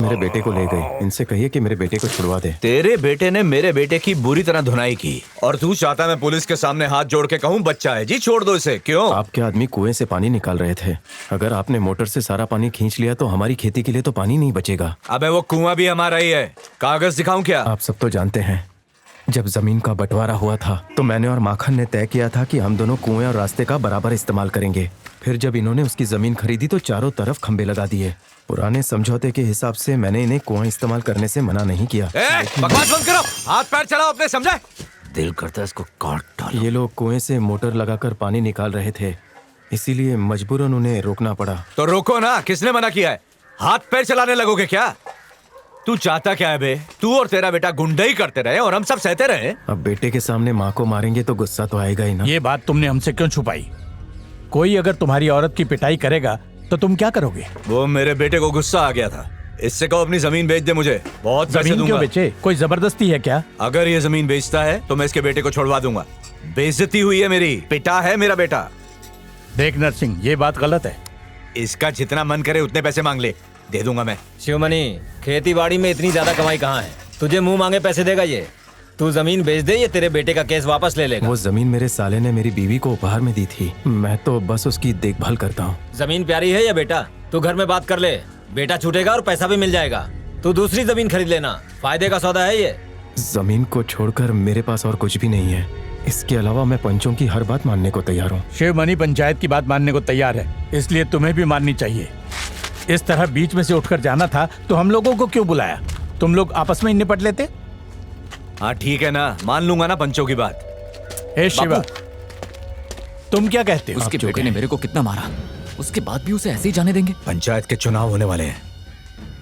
मेरे बेटे को ले गए। इनसे कहिए कि मेरे बेटे को छुड़वा दे। तेरे बेटे ने मेरे बेटे की बुरी तरह धुनाई की और तू चाहता मैं पुलिस के सामने हाथ जोड़ के कहूँ बच्चा है जी छोड़ दो इसे? क्यों? आपके आदमी कुएं से पानी निकाल रहे थे। अगर आपने मोटर से सारा पानी खींच लिया तो हमारी खेती के लिए तो पानी नहीं बचेगा। अबे वो कुआं भी हमारा ही है। कागज दिखाऊं क्या? आप सब तो जानते हैं, जब जमीन का बंटवारा हुआ था तो मैंने और माखन ने तय किया था कि हम दोनों कुएं और रास्ते का बराबर इस्तेमाल करेंगे। फिर जब इन्होंने उसकी जमीन खरीदी तो चारों तरफ खंबे लगा दिए। पुराने समझौते के हिसाब से मैंने इन्हें कुआं इस्तेमाल करने से मना नहीं किया। बकवास बंद करो, हाथ पैर चलाओ अपने, समझे? दिल करता है इसको काट डालो। ये लोग कुएं से मोटर लगाकर पानी निकाल रहे थे, इसीलिए मजबूरन उन्हें रोकना पड़ा। तो रोको ना, किसने मना किया है? हाथ पैर चलाने लगोगे क्या? तू चाहता क्या है बे? तू और तेरा बेटा गुंडई करते रहे और हम सब सहते रहे। अब बेटे के सामने माँ को मारेंगे तो गुस्सा तो आएगा ही ना। ये बात तुमने हमसे क्यों छुपाई? कोई अगर तुम्हारी औरत की पिटाई करेगा तो तुम क्या करोगे? वो मेरे बेटे को गुस्सा आ गया था, इससे कहो अपनी जमीन बेच दे मुझे, बहुत पैसे जमीन दूंगा। क्यों बेचे? कोई जबरदस्ती है क्या? अगर ये जमीन बेचता है तो मैं इसके बेटे को छोड़वा दूंगा। बेइज्जती हुई है मेरी, पिटा है मेरा बेटा। देख नरसिंह, ये बात गलत है। इसका जितना मन करे उतने पैसे मांग ले, दे दूंगा मैं। शिवमणि, खेती बाड़ी में इतनी ज्यादा कमाई कहाँ है? तुझे मुंह मांगे पैसे देगा ये? तू जमीन बेच दे, ये तेरे बेटे का केस वापस ले लेगा। वो जमीन मेरे साले ने मेरी बीवी को उपहार में दी थी, मैं तो बस उसकी देखभाल करता हूँ। जमीन प्यारी है या बेटा? तू घर में बात कर ले, बेटा छूटेगा और पैसा भी मिल जाएगा। तू दूसरी जमीन खरीद लेना, फायदे का सौदा है ये। जमीन को छोड़कर मेरे पास और कुछ भी नहीं है। इसके अलावा मैं पंचों की हर बात मानने को तैयार हूँ। शिवमणि पंचायत की बात मानने को तैयार है, इसलिए तुम्हें भी माननी चाहिए। इस तरह बीच में से उठकर जाना था तो हम लोगों को क्यों बुलाया? तुम लोग आपस में ही निपट लेते। हाँ ठीक है ना, मान लूंगा ना पंचों की बात। हे शिवा, तुम क्या कहते हो? उसके बेटे ने मेरे को कितना मारा, उसके बाद भी उसे ऐसे ही जाने देंगे? पंचायत के चुनाव होने वाले हैं,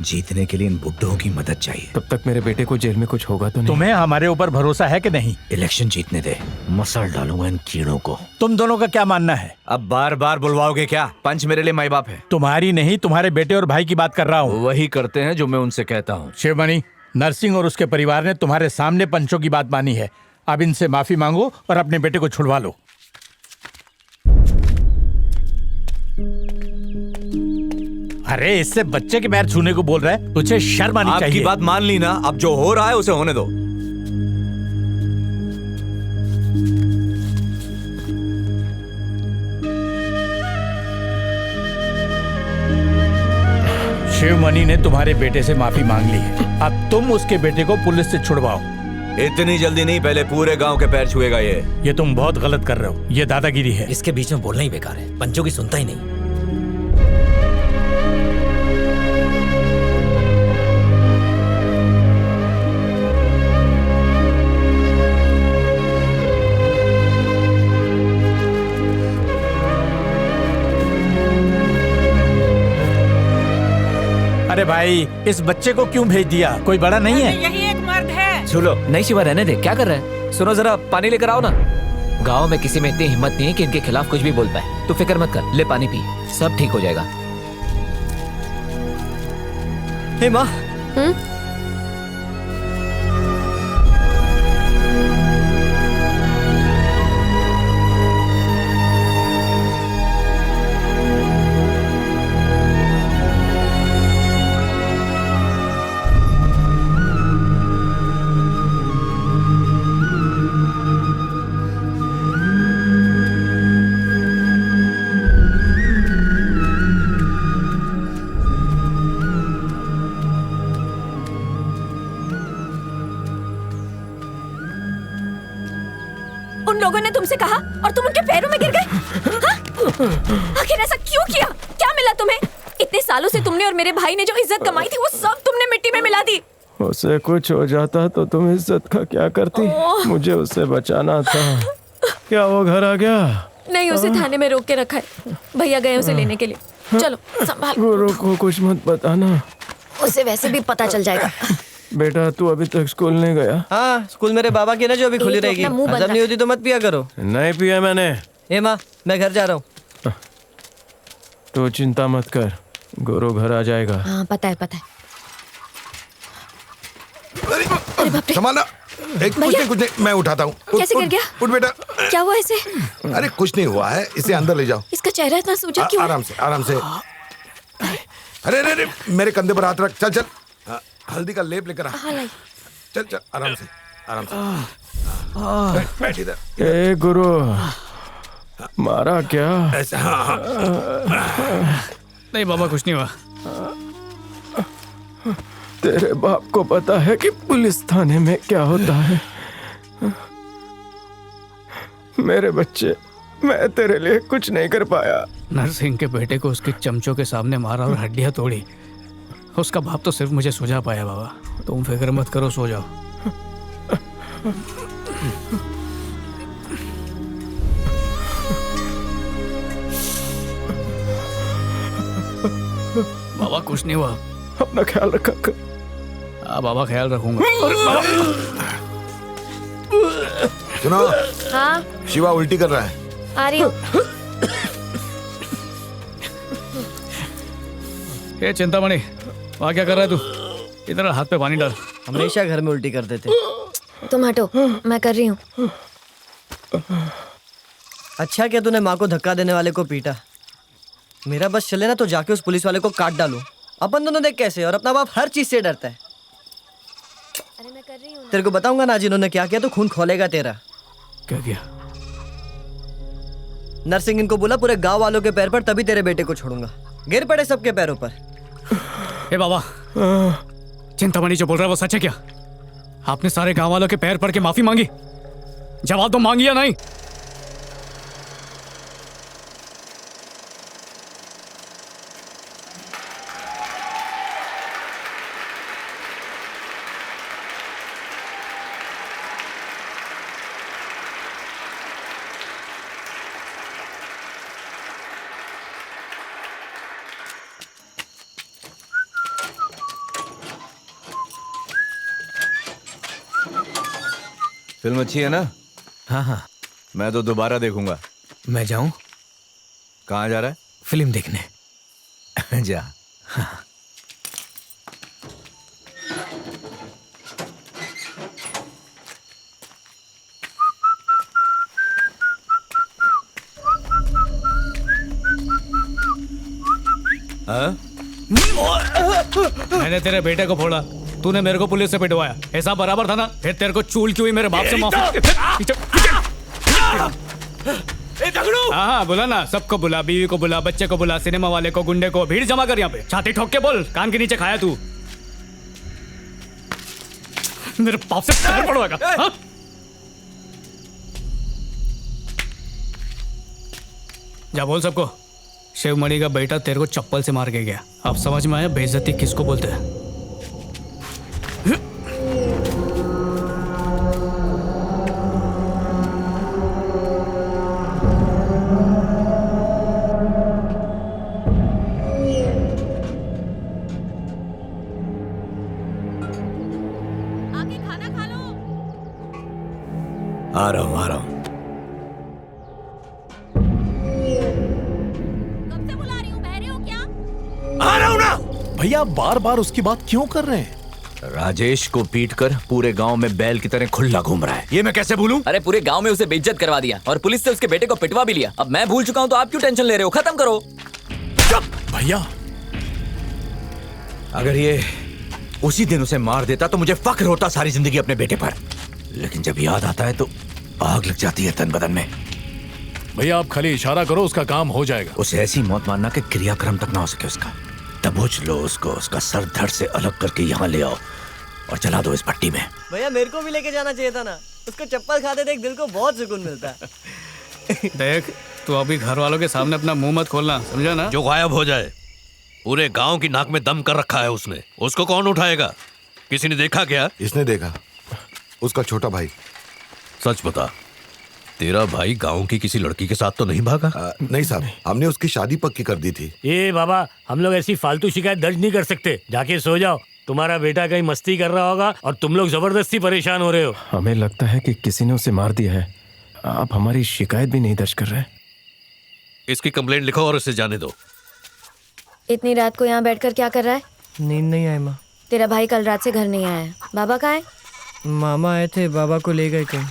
जीतने के लिए इन बुड्ढों की मदद चाहिए। तब तक मेरे बेटे को जेल में कुछ होगा तो नहीं? तुम्हें हमारे ऊपर भरोसा है कि नहीं? इलेक्शन जीतने दे, मसल डालूंगा इन कीड़ों को। तुम दोनों का क्या मानना है? अब बार बार बुलवाओगे क्या? पंच मेरे लिए माई बाप है। तुम्हारी नहीं, तुम्हारे बेटे और भाई की बात कर रहा हूँ। वही करते हैं जो मैं उनसे कहता हूँ। शिवमणि, नरसिंह और उसके परिवार ने तुम्हारे सामने पंचों की बात मानी है। अब इनसे माफी मांगो और अपने बेटे को छुड़वा लो। अरे इससे बच्चे के पैर छूने को बोल रहा है, तुझे शर्म आनी चाहिए। आपकी बात मान ली ना, अब जो हो रहा है उसे होने दो। शिवमणि ने तुम्हारे बेटे से माफी मांग ली है, अब तुम उसके बेटे को पुलिस से छुड़वाओ। इतनी जल्दी नहीं, पहले पूरे गांव के पैर छुएगा ये। तुम बहुत गलत कर रहे हो, ये दादागिरी है। इसके बीच में बोलना ही बेकार है, पंचों की सुनता ही नहीं। अरे भाई, इस बच्चे को क्यों भेज दिया? कोई बड़ा नहीं है? यही एक मर्द है। सुनो, नहीं शिवा, रहने दे, क्या कर रहा है? सुनो जरा, पानी लेकर आओ ना। गांव में किसी में इतनी हिम्मत नहीं है कि इनके खिलाफ कुछ भी बोल पाए। तू फिक्र मत कर, ले पानी पी, सब ठीक हो जाएगा। हे माँ, उन लोगों ने तुमसे कहा और तुम उनके पैरों में गिर गए? हाँ? आखिर ऐसा क्यों किया? क्या मिला तुम्हें? इतने सालों से तुमने और मेरे भाई ने जो इज्जत कमाई थी वो सब तुमने मिट्टी में मिला दी। उसे कुछ हो जाता तो तुम इज्जत का क्या करती? मुझे उसे बचाना था। क्या वो घर आ गया? नहीं, उसे थाने में रोक के रखा है, भैया गए उसे लेने के लिए। चलो संभाल। गुरु को कुछ मत बताना, उसे वैसे भी पता चल जाएगा। बेटा तू अभी तक स्कूल नहीं गया? हाँ, स्कूल मेरे बाबा की ना, जो अभी खुली रहेगी। हजम नहीं होती तो मत पिया करो। नहीं पिया मैंने। ए माँ, मैं घर जा रहा हूँ। तो चिंता मत कर, गुरु घर आ जाएगा। हाँ पता है, पता है। अरे बाप रे, संभालना। कुछ नहीं, मैं उठाता हूँ। कैसे गिर गया? उठ बेटा। क्या हुआ इसे? अरे कुछ नहीं हुआ है, इसे अंदर ले जाओ। इसका चेहरा इतना सूजा क्यों? आराम से, आराम से। अरे अरे अरे, मेरे कंधे पर हाथ रख। चल चल, हल्दी का लेप लेकर आ। हाँ लाई। चल चल आराम से आराम से। बैठ इधर। ए गुरु, मारा क्या? ऐसा हाँ। नहीं बाबा, कुछ नहीं हुआ। तेरे बाप को पता है कि पुलिस थाने में क्या होता है? मेरे बच्चे, मैं तेरे लिए कुछ नहीं कर पाया। नरसिंह के बेटे को उसके चमचों के सामने मारा और हड्डियां तोड़ी। उसका बाप तो सिर्फ मुझे सुझा पाया। बाबा तुम फिक्र मत करो, सो जाओ। बाबा कुछ नहीं हुआ। अपना ख्याल रखा कर। हाँ बाबा, ख्याल रखूंगा। सुनो, हाँ शिवा उल्टी कर रहा है। आ रही हूँ। ये चिंतामणि, वहाँ क्या कर रहा है तू? इधर हाथ पे पानी डाल। हमेशा घर में उल्टी करते थे। तुम हटो, मैं कर रही हूँ। अच्छा क्या तूने माँ को धक्का देने वाले को पीटा? मेरा बस चले ना तो जाके उस पुलिस वाले को काट डालूं। अपन दोनों देख कैसे, और अपना बाप हर चीज से डरता है। अरे मैं कर रही हूँ। तेरे को बताऊंगा ना जिन्होंने क्या किया तो खून खोलेगा तेरा। क्या किया? नरसिंह इनको बोला पूरे गांव वालों के पैर पर, तभी तेरे बेटे को छोड़ूंगा। गिर पड़े सबके पैरों पर। ए बाबा, चिंतामणि जो बोल रहा है वो सच है क्या? आपने सारे गांव वालों के पैर पड़ के माफी मांगी? जवाब तो मांगी या नहीं? फिल्म अच्छी है ना? हाँ हाँ, मैं तो दोबारा देखूंगा। मैं जाऊं कहाँ जा रहा फिल्म देखने? है? जा। हाँ? मैंने तेरे बेटे को फोड़ा, तूने मेरे को पुलिस से पिटवाया। ऐसा बराबर था ना? फिर तेरे को चूल क्यों हुई मेरे बाप से माफी? हाँ बुला ना, सबको बुला, बीवी को बुला, बच्चे को बुला, सिनेमा वाले को, गुंडे को, भीड़ जमा कर यहाँ पे। छाती ठोक के बोल, कान के नीचे खाया तू? मेरे बाप से पैर पड़वाएगा? हाँ? जा बोल सबको, शिवमणि का बेटा तेरे को चप्पल से मार के गया। अब समझ में आया बेइज्जती किसको बोलते हैं? आके खाना खा लो। आ रहा हूँ, आ रहा हूँ। कब से बुला रही हूँ, बहरे हो क्या? आ रहा हूँ ना। भैया आप बार बार उसकी बात क्यों कर रहे हैं? राजेश को पीटकर पूरे गांव में बैल की तरह खुला घूम रहा है, ये मैं कैसे भूलूं? अरे पूरे गांव में उसे बेइज्जत करवा दिया और पुलिस से उसके बेटे को पिटवा भी लिया। अब मैं भूल चुका हूँ तो आप क्यों टेंशन ले रहे हो? खत्म करो। भैया अगर ये उसी दिन उसे मार देता तो मुझे फक्र होता सारी जिंदगी अपने बेटे पर, लेकिन जब याद आता है तो आग लग जाती है तन बदन में। भैया आप खाली इशारा करो, उसका काम हो जाएगा। उसे ऐसी मौत मारना कि क्रियाक्रम तक ना हो सके उसका। दबोच लो उसको, उसका सर धड़ से अलग करके यहाँ ले आओ और चला दो इस भट्टी में। भैया मेरे को भी लेके जाना चाहिए था ना। उसको चप्पल खाते देख दिल को बहुत सुकून मिलता है। देख, तू अभी घर वालों के सामने अपना मुंह मत खोलना, समझा ना? जो गायब हो जाए, पूरे गांव की नाक में दम कर रखा है उसने, उसको कौन उठाएगा? किसी ने देखा क्या? इसने देखा, उसका छोटा भाई। सच बता, तेरा भाई गांव की किसी लड़की के साथ तो नहीं भागा? नहीं साहब, हमने उसकी शादी पक्की कर दी थी। ये बाबा, हम लोग ऐसी फालतू शिकायत दर्ज नहीं कर सकते। जाके सो जाओ, तुम्हारा बेटा कहीं मस्ती कर रहा होगा और तुम लोग जबरदस्ती परेशान हो रहे हो। हमें लगता है कि किसी ने उसे मार दिया है। आप हमारी शिकायत भी नहीं दर्ज कर रहे। इसकी कंप्लेंट लिखो और इसे जाने दो। इतनी रात को यहाँ बैठकर क्या कर रहा है? नींद नहीं आई माँ। तेरा भाई कल रात से घर नहीं आया है। बाबा कहाँ है? मामा आए थे, बाबा को ले गए कहीं।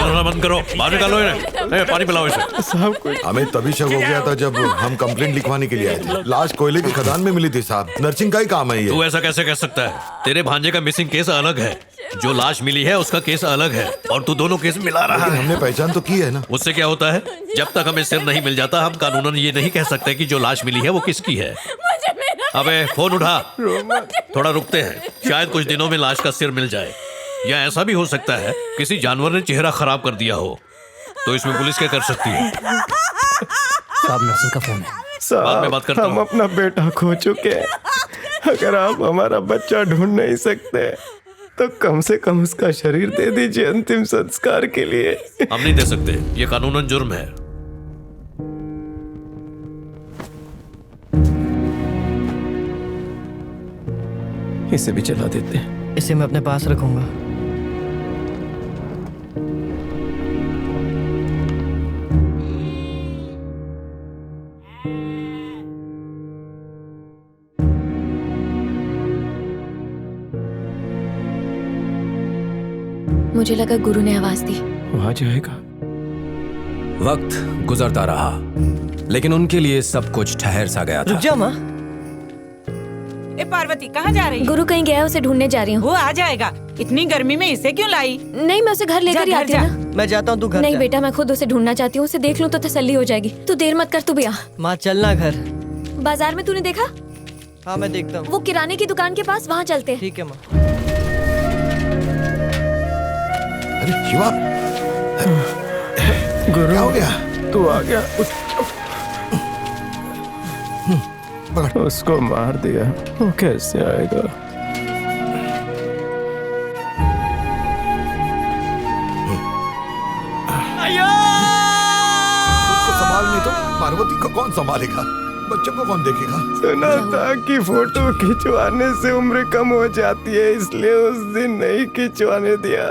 रोना बंद करो, बाहर निकालो इन्हें। पानी पिलाओ इसे। साहब कुछ हमें तभी शक हो गया था जब हम कंप्लेंट लिखवाने के लिए आए थे। लाश कोयले की खदान में मिली थी साहब, नर्सिंग का ही काम है ये। तू ऐसा कैसे कह सकता है? तेरे भांजे का मिसिंग केस अलग है, जो लाश मिली है उसका केस अलग है, और तू दोनों केस मिला रहा लेकिन है। हमने पहचान तो की है ना। उससे क्या होता है? जब तक हमें सिर नहीं मिल जाता हम कानूनन ये नहीं कह सकते कि जो लाश मिली है वो किसकी है। अबे फोन उठा, थोड़ा रुकते हैं, शायद कुछ दिनों में लाश का सिर मिल जाए। या ऐसा भी हो सकता है किसी जानवर ने चेहरा खराब कर दिया हो, तो इसमें पुलिस क्या कर सकती है? साहब नर्सिंग का फोन है। बाद में बात करता हम हूँ। अपना बेटा खो चुके हैं। अगर आप हमारा बच्चा ढूंढ नहीं सकते तो कम से कम उसका शरीर दे दीजिए अंतिम संस्कार के लिए। हम नहीं दे सकते, ये कानूनन जुर्म है। इसे भी चला देते हैं। इसे मैं अपने पास रखूंगा। मुझे लगा गुरु ने आवाज दी। वो आ जाएगा। वक्त गुजरता रहा, लेकिन उनके लिए सब कुछ ठहर सा गया था। रुक जा माँ। ए पार्वती कहाँ जा रही है? गुरु कहीं गया है, उसे ढूंढने जा रही हूँ। वो आ जाएगा, इतनी गर्मी में इसे क्यों लाई? नहीं, मैं उसे घर लेकर ही जा, आती घर हूँ जा। ना। मैं जाता हूँ, तू घर नहीं जा। बेटा, मैं खुद उसे ढूंढना चाहती हूँ। उसे देख लूँ तो तसल्ली हो जाएगी। तू देर मत कर, तू भी आ। माँ चलना घर। बाजार में तूने देखा? हाँ मैं देखता हूँ। वो किराने की दुकान के पास, वहाँ चलते हैं। ठीक है माँ। अरे शिवा, गुरु क्या हो गया? तू आ गया। उसको मार दिया, वो कैसे आएगा? खुद को संभाल नहीं तो पार्वती को कौन संभालेगा? बच्चों को कौन देखेगा? सुना था कि फोटो खिंचवाने से उम्र कम हो जाती है, इसलिए उस दिन नहीं खिंचवाने दिया।